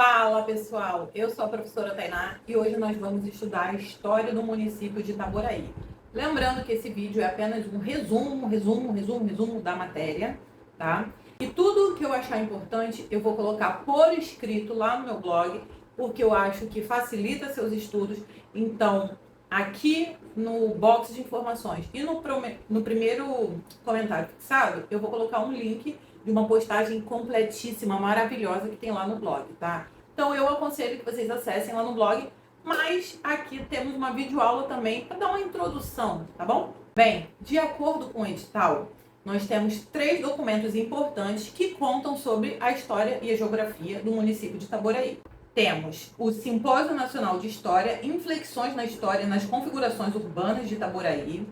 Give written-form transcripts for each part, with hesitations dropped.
Fala pessoal, eu sou a professora Tainá e hoje nós vamos estudar a história do município de Itaboraí. Lembrando que esse vídeo é apenas um resumo da matéria, tá? E tudo que eu achar importante eu vou colocar por escrito lá no meu blog, porque eu acho que facilita seus estudos. Então, aqui no box de informações e no primeiro comentário fixado, eu vou colocar um link de uma postagem completíssima, maravilhosa que tem lá no blog, tá? Então eu aconselho que vocês acessem lá no blog, mas aqui temos uma videoaula também para dar uma introdução, tá bom? Bem, de acordo com o edital, nós temos 3 documentos importantes que contam sobre a história e a geografia do município de Itaboraí. Temos o Simpósio Nacional de História, Inflexões na História nas Configurações Urbanas de Itaboraí.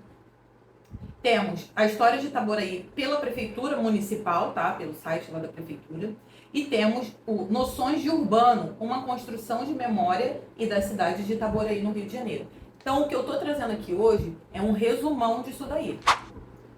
Temos a história de Itaboraí pela Prefeitura Municipal, tá? Pelo site lá da Prefeitura. E temos o Noções de Urbano, uma construção de memória e da cidade de Itaboraí, no Rio de Janeiro. Então, o que eu estou trazendo aqui hoje é um resumão disso daí.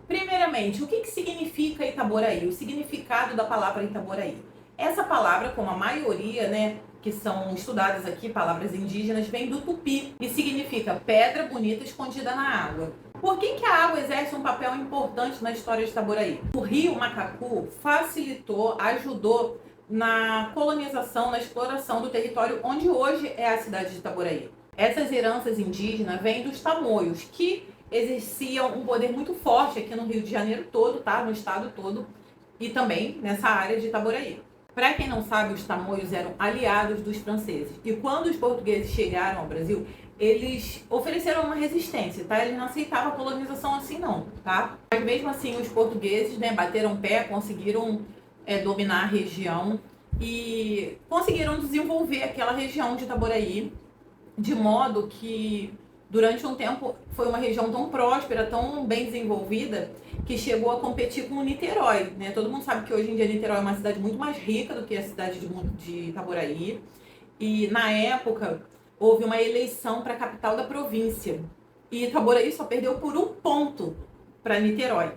Primeiramente, o que significa Itaboraí? O significado da palavra Itaboraí. Essa palavra, como a maioria, né, que são estudadas aqui, palavras indígenas, vem do tupi e significa pedra bonita escondida na água. Por que a água exerce um papel importante na história de Itaboraí? O rio Macacu facilitou, ajudou na colonização, na exploração do território onde hoje é a cidade de Itaboraí. Essas heranças indígenas vêm dos tamoios, que exerciam um poder muito forte aqui no Rio de Janeiro todo, tá? No estado todo, e também nessa área de Itaboraí. Para quem não sabe, os tamoios eram aliados dos franceses. E quando os portugueses chegaram ao Brasil, eles ofereceram uma resistência, tá? Eles não aceitavam a colonização assim não, tá? Mas mesmo assim, os portugueses, né, bateram pé, conseguiram dominar a região e conseguiram desenvolver aquela região de Itaboraí, de modo que durante um tempo foi uma região tão próspera, tão bem desenvolvida, que chegou a competir com o Niterói, né? Todo mundo sabe que hoje em dia Niterói é uma cidade muito mais rica do que a cidade de Itaboraí. E na época houve uma eleição para a capital da província. E Itaboraí só perdeu por 1 ponto para Niterói.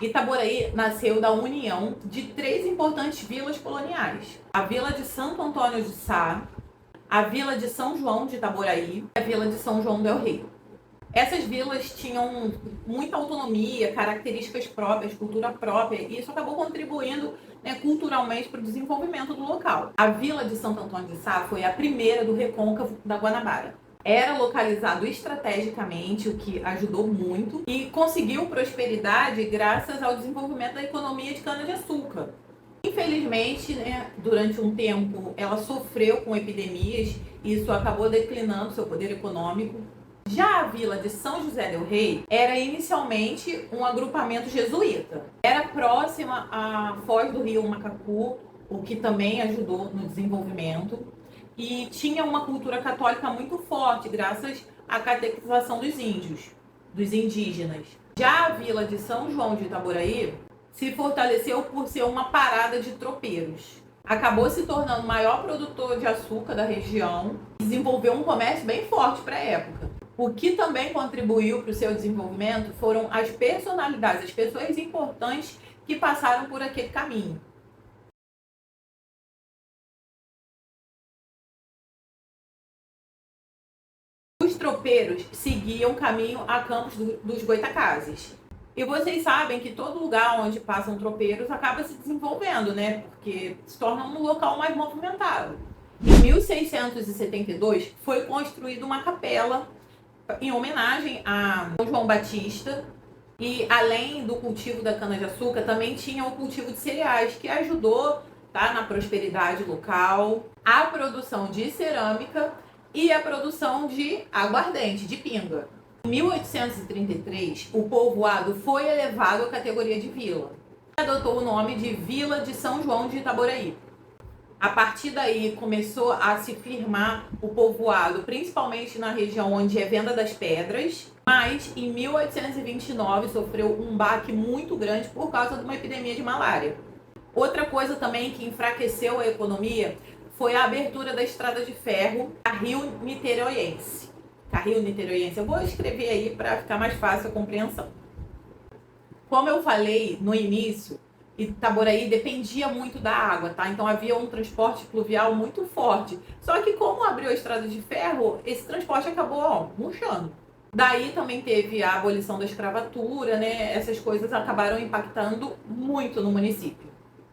Itaboraí nasceu da união de 3 importantes vilas coloniais: a Vila de Santo Antônio de Sá, a Vila de São João de Itaboraí e a Vila de São João del Rei. Essas vilas tinham muita autonomia, características próprias, cultura própria, e isso acabou contribuindo, né, culturalmente para o desenvolvimento do local. A Vila de Santo Antônio de Sá foi a primeira do Recôncavo da Guanabara. Era localizado estrategicamente, o que ajudou muito, e conseguiu prosperidade graças ao desenvolvimento da economia de cana-de-açúcar. Infelizmente, né, durante um tempo, ela sofreu com epidemias e isso acabou declinando seu poder econômico. Já a Vila de São José del Rei era inicialmente um agrupamento jesuíta. Era próxima à foz do rio Macacu, o que também ajudou no desenvolvimento. E tinha uma cultura católica muito forte, graças à catequização dos índios, dos indígenas. Já a Vila de São João de Itaboraí se fortaleceu por ser uma parada de tropeiros. Acabou se tornando o maior produtor de açúcar da região e desenvolveu um comércio bem forte para a época. O que também contribuiu para o seu desenvolvimento foram as personalidades, as pessoas importantes que passaram por aquele caminho. Os tropeiros seguiam o caminho a Campos dos Goitacazes. E vocês sabem que todo lugar onde passam tropeiros acaba se desenvolvendo, né? Porque se torna um local mais movimentado. Em 1672 foi construída uma capela em homenagem a São João Batista. E além do cultivo da cana-de-açúcar, também tinha o cultivo de cereais, que ajudou, tá, na prosperidade local, a produção de cerâmica e a produção de aguardente, de pinga. Em 1833, o povoado foi elevado à categoria de vila. Adotou o nome de Vila de São João de Itaboraí. A partir daí começou a se firmar o povoado, principalmente na região onde é Venda das Pedras, mas em 1829 sofreu um baque muito grande por causa de uma epidemia de malária. Outra coisa também que enfraqueceu a economia foi a abertura da estrada de ferro Carril-Niteroiense. Carril-Niteroiense, eu vou escrever aí para ficar mais fácil a compreensão. Como eu falei no início, Itaboraí dependia muito da água, tá? Então havia um transporte fluvial muito forte. Só que como abriu a estrada de ferro, esse transporte acabou, ó, murchando. Daí também teve a abolição da escravatura, né? Essas coisas acabaram impactando muito no município.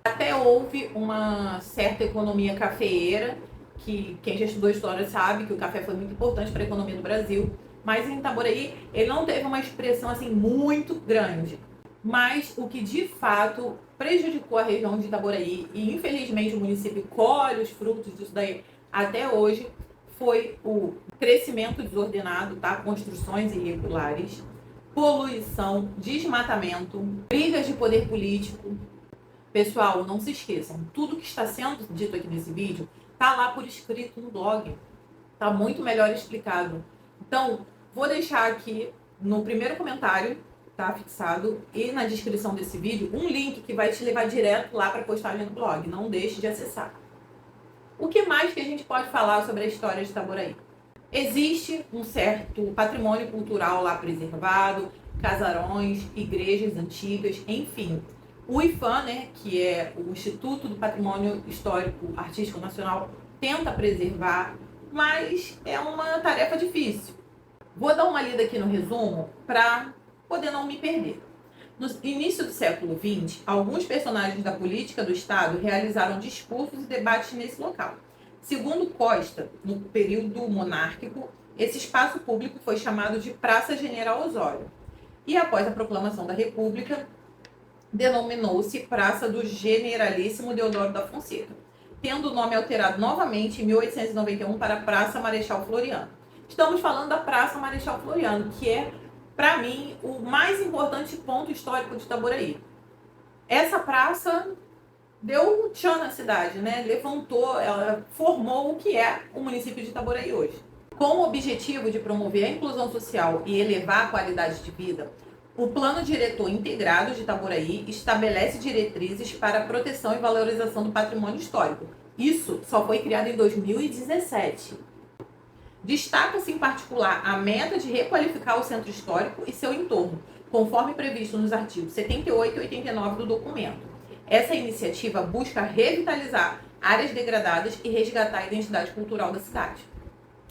Até houve uma certa economia cafeeira, que quem já estudou história sabe que o café foi muito importante para a economia do Brasil, mas em Itaboraí ele não teve uma expressão assim muito grande. Mas o que de fato prejudicou a região de Itaboraí, e infelizmente o município colhe os frutos disso daí até hoje, foi o crescimento desordenado, tá? Construções irregulares, poluição, desmatamento, brigas de poder político. Pessoal, não se esqueçam, tudo que está sendo dito aqui nesse vídeo tá lá por escrito no blog. Tá muito melhor explicado. Então, vou deixar aqui no primeiro comentário, tá fixado, e na descrição desse vídeo, um link que vai te levar direto lá para a postagem do blog. Não deixe de acessar. O que mais que a gente pode falar sobre a história de Itaboraí? Existe um certo patrimônio cultural lá preservado, casarões, igrejas antigas, enfim. O IPHAN, né, que é o Instituto do Patrimônio Histórico Artístico Nacional, tenta preservar, mas é uma tarefa difícil. Vou dar uma lida aqui no resumo para poder não me perder. No início do século XX, alguns personagens da política do Estado realizaram discursos e debates nesse local. Segundo Costa, no período monárquico, esse espaço público foi chamado de Praça General Osório. E após a proclamação da República, denominou-se Praça do Generalíssimo Deodoro da Fonseca, tendo o nome alterado novamente em 1891 para Praça Marechal Floriano. Estamos falando da Praça Marechal Floriano, que é, para mim, o mais importante ponto histórico de Itaboraí. Essa praça deu um tchan na cidade, né? Levantou, ela formou o que é o município de Itaboraí hoje. Com o objetivo de promover a inclusão social e elevar a qualidade de vida, o Plano Diretor Integrado de Itaboraí estabelece diretrizes para a proteção e valorização do patrimônio histórico. Isso só foi criado em 2017. Destaca-se em particular a meta de requalificar o centro histórico e seu entorno, conforme previsto nos artigos 78 e 89 do documento. Essa iniciativa busca revitalizar áreas degradadas e resgatar a identidade cultural da cidade.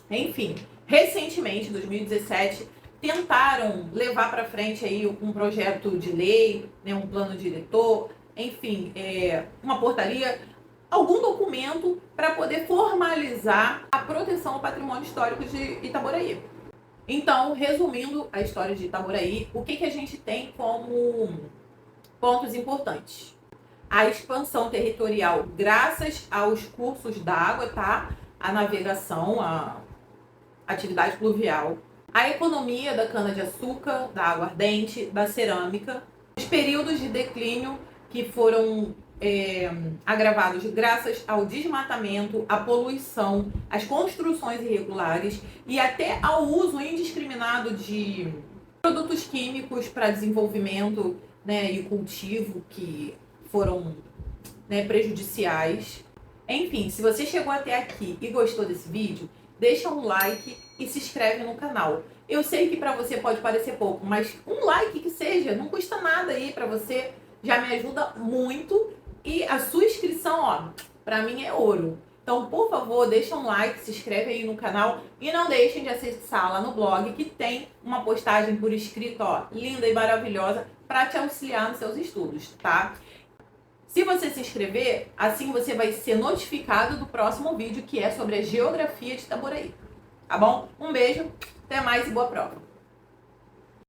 Enfim, recentemente, em 2017, tentaram levar para frente aí um projeto de lei, né, um plano diretor, enfim, uma portaria, algum documento para poder formalizar a proteção ao patrimônio histórico de Itaboraí. Então, resumindo a história de Itaboraí, o que a gente tem como pontos importantes? A expansão territorial graças aos cursos d'água, tá? A navegação, a atividade fluvial, a economia da cana-de-açúcar, da aguardente, da cerâmica, os períodos de declínio que foram agravados graças ao desmatamento, à poluição, às construções irregulares e até ao uso indiscriminado de produtos químicos para desenvolvimento, né, e cultivo que foram, né, prejudiciais. Enfim, se você chegou até aqui e gostou desse vídeo, deixa um like e se inscreve no canal. Eu sei que para você pode parecer pouco, mas um like que seja, não custa nada aí para você, já me ajuda muito. E a sua inscrição, ó, para mim é ouro. Então, por favor, deixa um like, se inscreve aí no canal e não deixem de acessar lá no blog que tem uma postagem por escrito, ó, linda e maravilhosa para te auxiliar nos seus estudos, tá? Se você se inscrever, assim você vai ser notificado do próximo vídeo que é sobre a geografia de Itaboraí. Tá bom? Um beijo, até mais e boa prova!